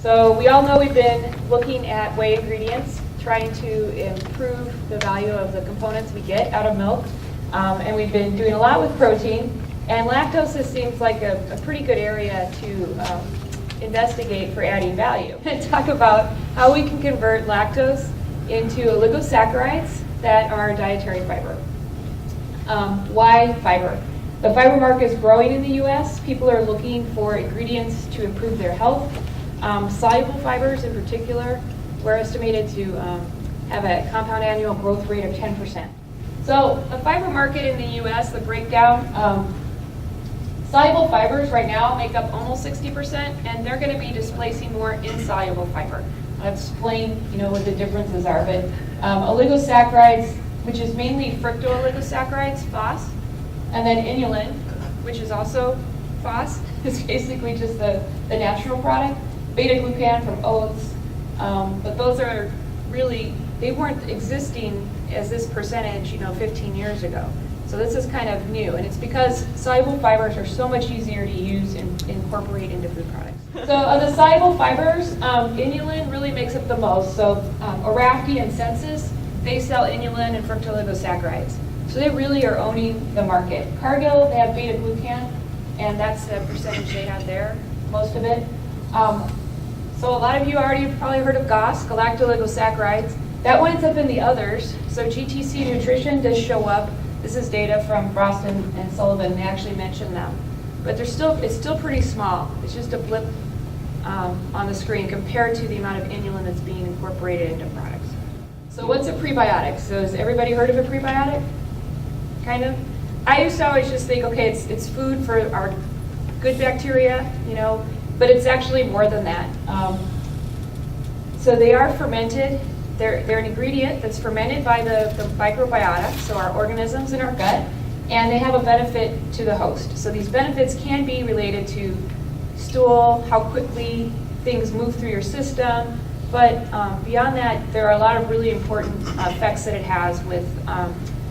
So we all know we've been looking at whey ingredients, trying to improve the value of the components we get out of milk. And we've been doing a lot with protein. And lactose seems like a pretty good area to investigate for adding value. I'm going to talk about how we can convert lactose into oligosaccharides that are dietary fiber. Why fiber? The fiber market is growing in the U.S. People are looking for ingredients to improve their health. Soluble fibers in particular were estimated to have a compound annual growth rate of 10%. So the fiber market in the U.S., the breakdown, soluble fibers right now make up almost 60%, and they're going to be displacing more insoluble fiber. I'll explain, what the differences are, but oligosaccharides, which is mainly fructooligosaccharides, FOS, and then inulin, which is also FOS, is basically just the natural product. Beta-glucan from oats, but those are really, they weren't existing as this percentage, 15 years ago. So this is kind of new, and it's because soluble fibers are so much easier to use and incorporate into food products. So of the soluble fibers, inulin really makes up the most. So Arafti and Sensus, they sell inulin and fructooligosaccharides. So they really are owning the market. Cargill, they have beta-glucan, and that's the percentage they have there, most of it. So a lot of you already have probably heard of GOS, galactooligosaccharides. That winds up in the others. So GTC Nutrition does show up. This is data from Frost and Sullivan. They actually mention them. But it's still pretty small. It's just a blip on the screen compared to the amount of inulin that's being incorporated into products. So what's a prebiotic? So has everybody heard of a prebiotic? Kind of? I used to always just think, okay, it's food for our good bacteria, but it's actually more than that. So they are fermented. They're an ingredient that's fermented by the microbiota, so our organisms in our gut, and they have a benefit to the host. So these benefits can be related to stool, how quickly things move through your system, but beyond that, there are a lot of really important effects that it has with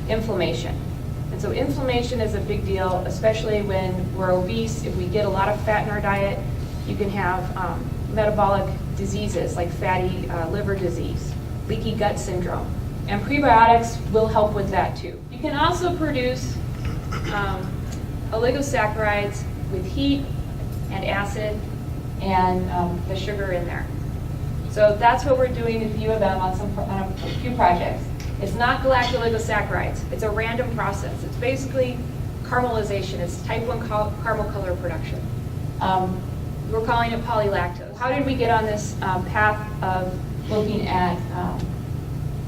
inflammation. And so inflammation is a big deal, especially when we're obese. If we get a lot of fat in our diet, you can have metabolic diseases like fatty liver disease, leaky gut syndrome. And prebiotics will help with that too. You can also produce oligosaccharides with heat and acid and the sugar in there. So that's what we're doing at U of M on a few projects. It's not galactooligosaccharides. It's a random process. It's basically caramelization. It's type 1 caramel color production. We're calling it polylactose. How did we get on this path of looking at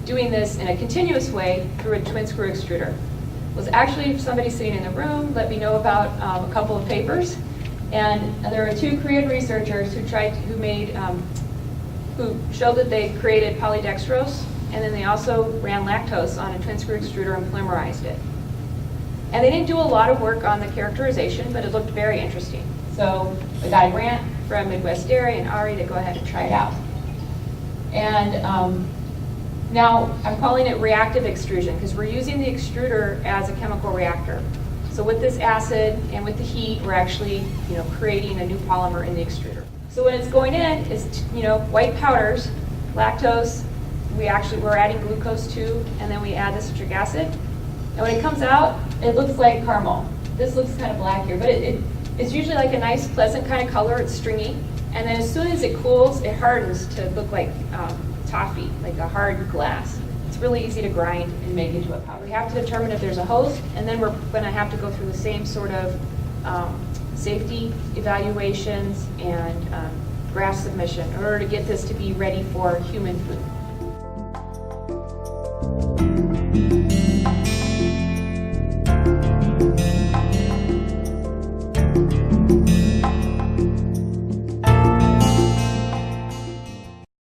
doing this in a continuous way through a twin screw extruder? It was actually somebody sitting in the room let me know about a couple of papers, and there were two Korean researchers who showed that they created polydextrose, and then they also ran lactose on a twin screw extruder and polymerized it. And they didn't do a lot of work on the characterization, but it looked very interesting. So we got a grant from Midwest Dairy and Ari to go ahead and try it out. And now I'm calling it reactive extrusion because we're using the extruder as a chemical reactor. So with this acid and with the heat, we're actually creating a new polymer in the extruder. So when it's going in, it's white powders, lactose. We're adding glucose too, and then we add the citric acid. And when it comes out, it looks like caramel. This looks kind of black here, but it's usually like a nice, pleasant kind of color. It's stringy. And then as soon as it cools, it hardens to look like toffee, like a hard glass. It's really easy to grind and make into a powder. We have to determine if there's a host, and then we're going to have to go through the same sort of safety evaluations and graft submission in order to get this to be ready for human food.